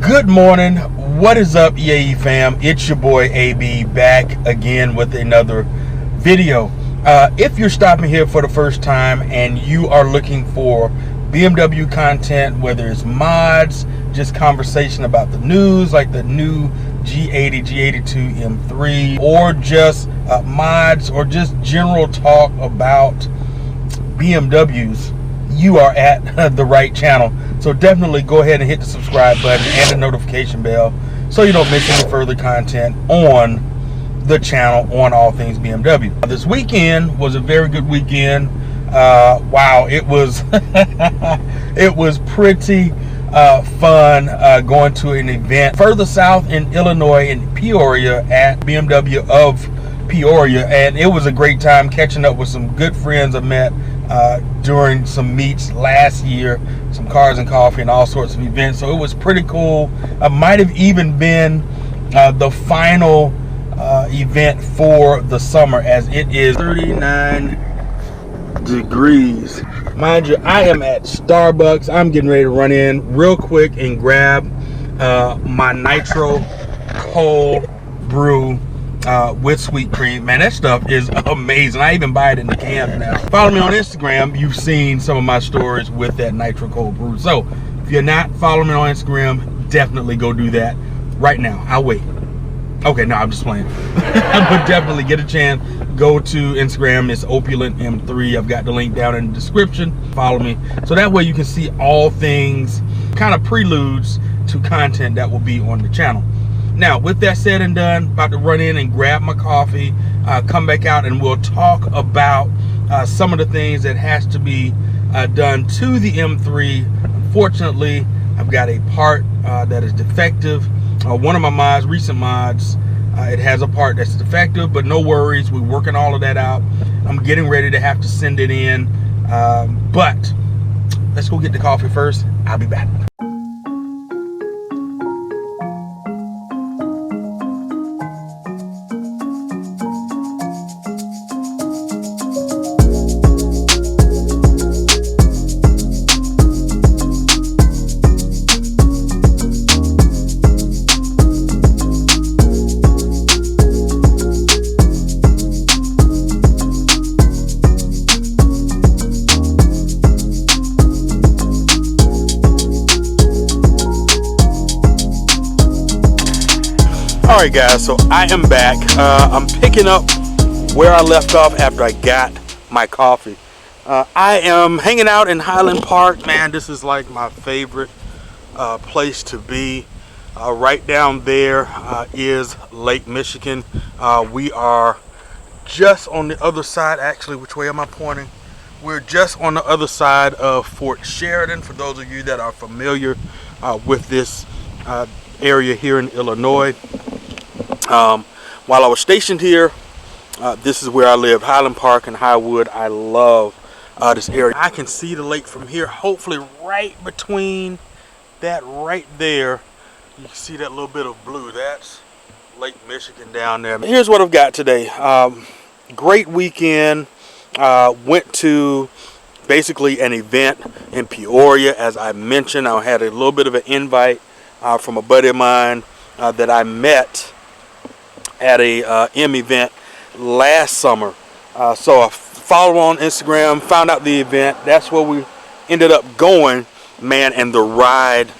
Good morning. What is up, EAE fam? It's your boy AB back again with another video. If you're stopping here for the first time and you are looking for BMW content, whether it's mods, just conversation about the news like the new G80, G92 M3, or just mods or just general talk about BMWs, you are at the right channel. So definitely go ahead and hit the subscribe button and the notification bell so you don't miss any further content on the channel on all things BMW. This weekend was a very good weekend. Wow, it was it was pretty fun going to an event further south in Illinois in Peoria at BMW of Peoria, and it was a great time catching up with some good friends I met during some meets last year, some cars and coffee and all sorts of events. So it was pretty cool. Might have even been the final event for the summer, as it is 39 degrees. Mind you, I am at Starbucks. I'm getting ready to run in real quick and grab my nitro cold brew with sweet cream. Man, that stuff is amazing. I even buy it in the cans now. Follow me on Instagram. You've seen some of my stories with that nitro cold brew. So if you're not following me on Instagram, definitely go do that right now. I'll wait. Okay, no, I'm just playing. But definitely get a chance. Go to Instagram. It's Opulent M3. I've got the link down in the description. Follow me. So that way you can see all things, kind of preludes to content that will be on the channel. Now, with that said and done, about to run in and grab my coffee, come back out, and we'll talk about some of the things that has to be done to the M3. Unfortunately, I've got a part that is defective. One of my mods, recent mods, it has a part that's defective, but no worries. We're working all of that out. I'm getting ready to have to send it in, but let's go get the coffee first. I'll be back. Alright guys, so I am back. I'm picking up where I left off after I got my coffee. I am hanging out in Highland Park. Man, this is like my favorite place to be. Right down there is Lake Michigan. We are just on the other side. Actually, which way am I pointing? We're just on the other side of Fort Sheridan, for those of you that are familiar with this area here in Illinois. While I was stationed here, this is where I live, Highland Park and Highwood. I love this area. I can see the lake from here, hopefully right between that right there. You can see that little bit of blue. That's Lake Michigan down there. Here's what I've got today. Great weekend. Went to basically an event in Peoria. As I mentioned, I had a little bit of an invite from a buddy of mine that I met at a M event last summer. So I followed on Instagram, found out the event. That's where we ended up going, man, and the ride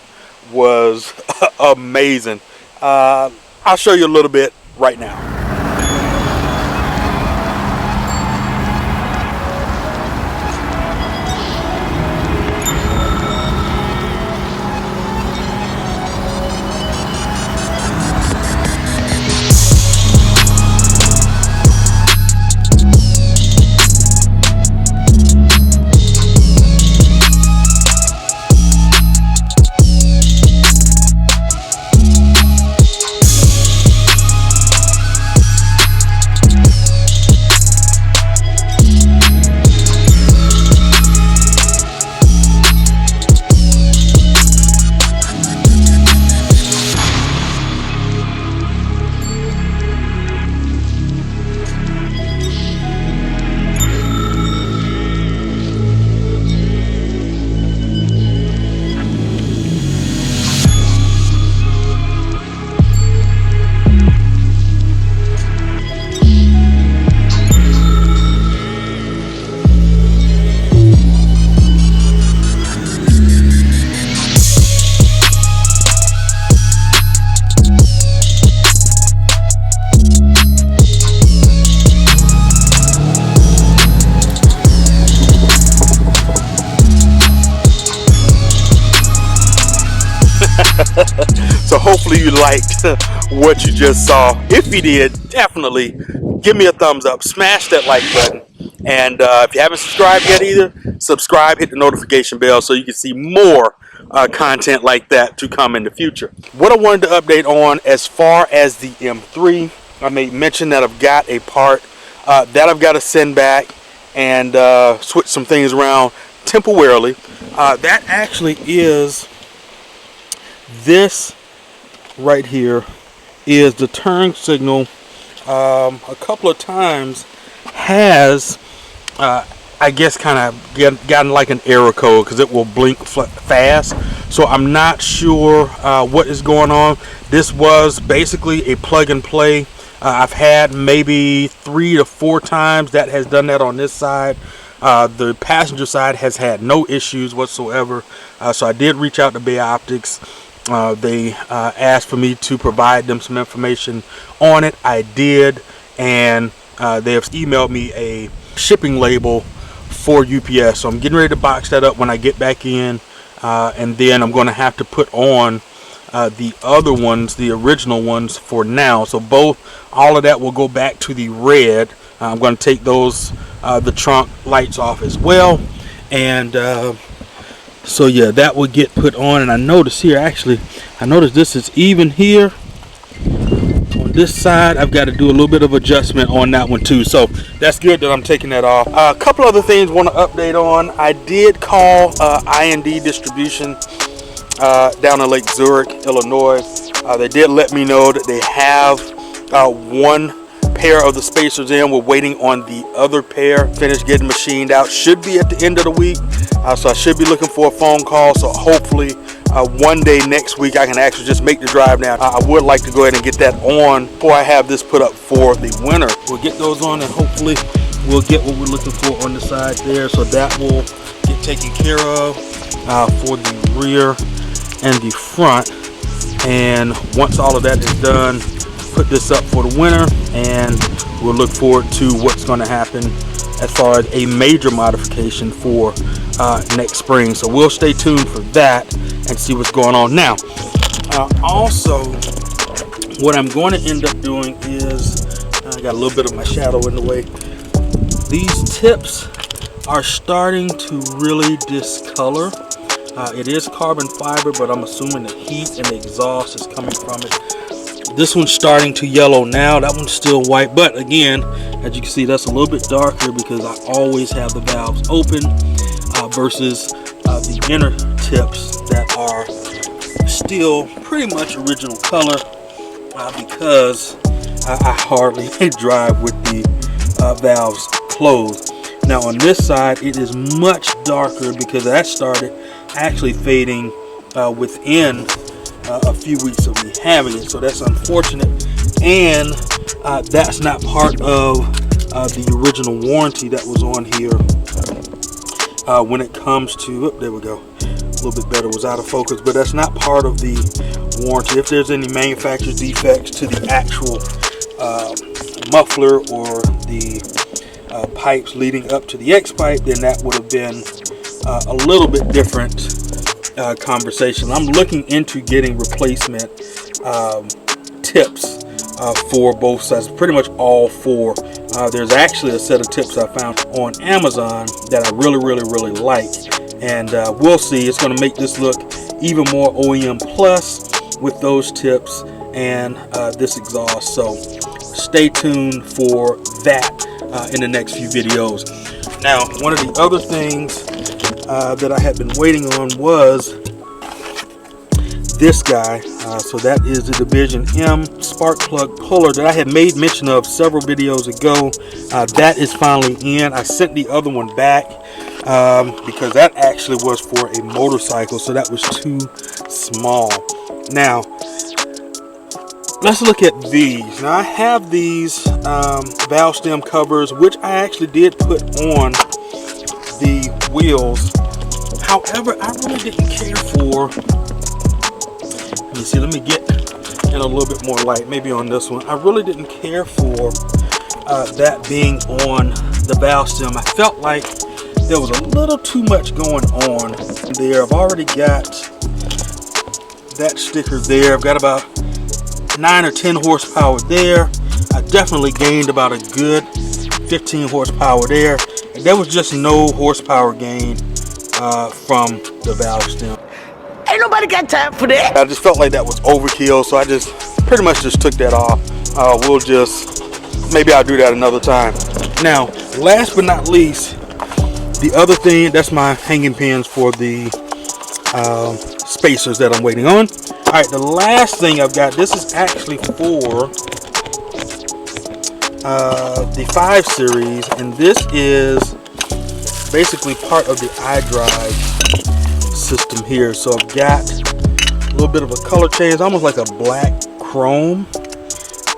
was amazing. I'll show you a little bit right now. So hopefully you liked what you just saw. If you did, definitely give me a thumbs up, smash that like button, and if you haven't subscribed yet either, subscribe, hit the notification bell so you can see more content like that to come in the future. What I wanted to update on as far as the M3, I made mention that I've got a part that I've got to send back and switch some things around temporarily. That actually is this right here, is the turn signal. A couple of times has I guess kind of gotten like an error code because it will blink fast. So I'm not sure what is going on. This was basically a plug and play. I've had maybe 3 to 4 times that has done that on this side. The passenger side has had no issues whatsoever. So I did reach out to Bayoptiks. They asked for me to provide them some information on it. I did, and they have emailed me a shipping label for UPS. So I'm getting ready to box that up when I get back in, and then I'm going to have to put on the other ones, the original ones, for now. So all of that will go back to the red. I'm going to take those the trunk lights off as well, and so yeah, that will get put on. And I noticed here, actually, I noticed this is even here on this side. I've got to do a little bit of adjustment on that one too, so that's good that I'm taking that off. A couple other things I want to update on. I did call I&D Distribution down in Lake Zurich, Illinois. They did let me know that they have one pair of the spacers in. We're waiting on the other pair finished getting machined out. Should be at the end of the week, so I should be looking for a phone call. So hopefully one day next week I can actually just make the drive down. I would like to go ahead and get that on before I have this put up for the winter. We'll get those on, and hopefully we'll get what we're looking for on the side there. So that will get taken care of for the rear and the front. And once all of that is done, put this up for the winter, and we'll look forward to what's going to happen as far as a major modification for next spring. So we'll stay tuned for that and see what's going on. Now also, what I'm going to end up doing is, I got a little bit of my shadow in the way, these tips are starting to really discolor. It is carbon fiber, but I'm assuming the heat and the exhaust is coming from it. This one's starting to yellow now. That one's still white, but again, as you can see, that's a little bit darker because I always have the valves open versus the inner tips that are still pretty much original color because I hardly drive with the valves closed. Now on this side, it is much darker because that started actually fading within a few weeks of me having it, so that's unfortunate. And that's not part of the original warranty that was on here when it comes to, oh, there we go, a little bit better, was out of focus, but that's not part of the warranty. If there's any manufacturer's defects to the actual muffler or the pipes leading up to the X pipe, then that would have been a little bit different conversation. I'm looking into getting replacement tips for both sides, pretty much all four. There's actually a set of tips I found on Amazon that I really like, and we'll see. It's going to make this look even more OEM plus with those tips and this exhaust. So stay tuned for that in the next few videos. Now, one of the other things that I had been waiting on was this guy. So that is the Division M spark plug puller that I had made mention of several videos ago. That is finally in. I sent the other one back because that actually was for a motorcycle, so that was too small. Now let's look at these. Now I have these valve stem covers, which I actually did put on the wheels. However, I really didn't care for, let me see, let me get in a little bit more light, maybe on this one. I really didn't care for that being on the valve stem. I felt like there was a little too much going on there. I've already got that sticker there. I've got about 9 or 10 horsepower there. I definitely gained about a good 15 horsepower there. And there was just no horsepower gain from the valve stem. Ain't nobody got time for that. I just felt like that was overkill, so I just pretty much just took that off. We'll just, maybe I'll do that another time. Now, last but not least, the other thing, that's my hanging pins for the spacers that I'm waiting on. All right, the last thing I've got, this is actually for the 5 series, and this is basically part of the iDrive system here. So I've got a little bit of a color change, almost like a black chrome.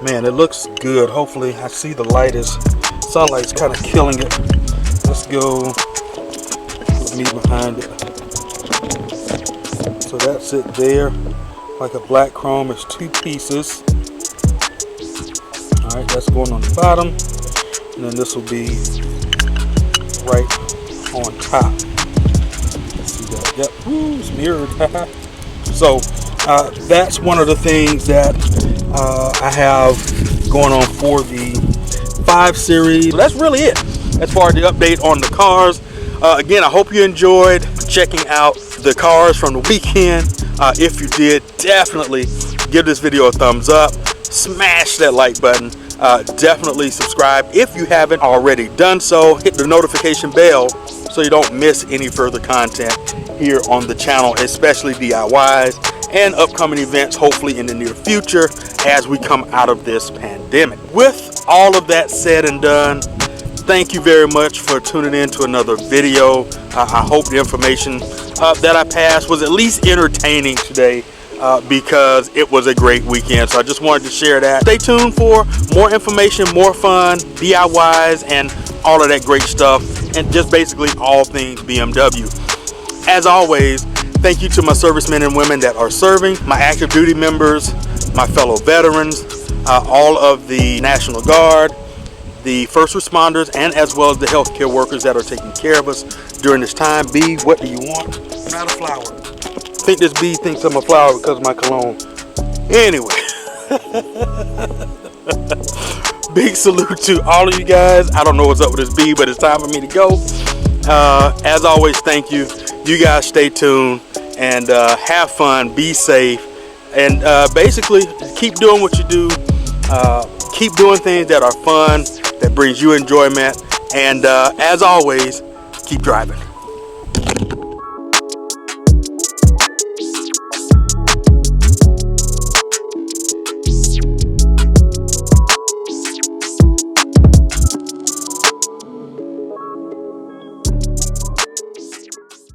Man, it looks good. Hopefully, I see the light is, sunlight's kind of killing it. Let's go with me behind it. So that's it there, like a black chrome. It's 2 pieces. All right, that's going on the bottom, and then this will be right on top. See that? Yep. Ooh, it's mirrored. So that's one of the things that I have going on for the 5 series. So that's really it as far as the update on the cars. Again, I hope you enjoyed checking out the cars from the weekend. If you did, definitely give this video a thumbs up. Smash that like button. Definitely subscribe if you haven't already done so. Hit the notification bell so you don't miss any further content here on the channel, especially DIYs and upcoming events, hopefully in the near future as we come out of this pandemic. With all of that said and done, thank you very much for tuning in to another video. I hope the information that I passed was at least entertaining today, because it was a great weekend. So I just wanted to share that. Stay tuned for more information, more fun, DIYs, and all of that great stuff, and just basically all things BMW. As always, thank you to my servicemen and women that are serving, my active duty members, my fellow veterans, all of the National Guard, the first responders, and as well as the healthcare workers that are taking care of us during this time. B, what do you want? I'm not a flower. I think this bee thinks I'm a flower because of my cologne. Anyway, big salute to all of you guys. I don't know what's up with this bee, but it's time for me to go. As always, thank you. You guys stay tuned and have fun, be safe, and basically keep doing what you do. Keep doing things that are fun, that brings you enjoyment, and as always, keep driving.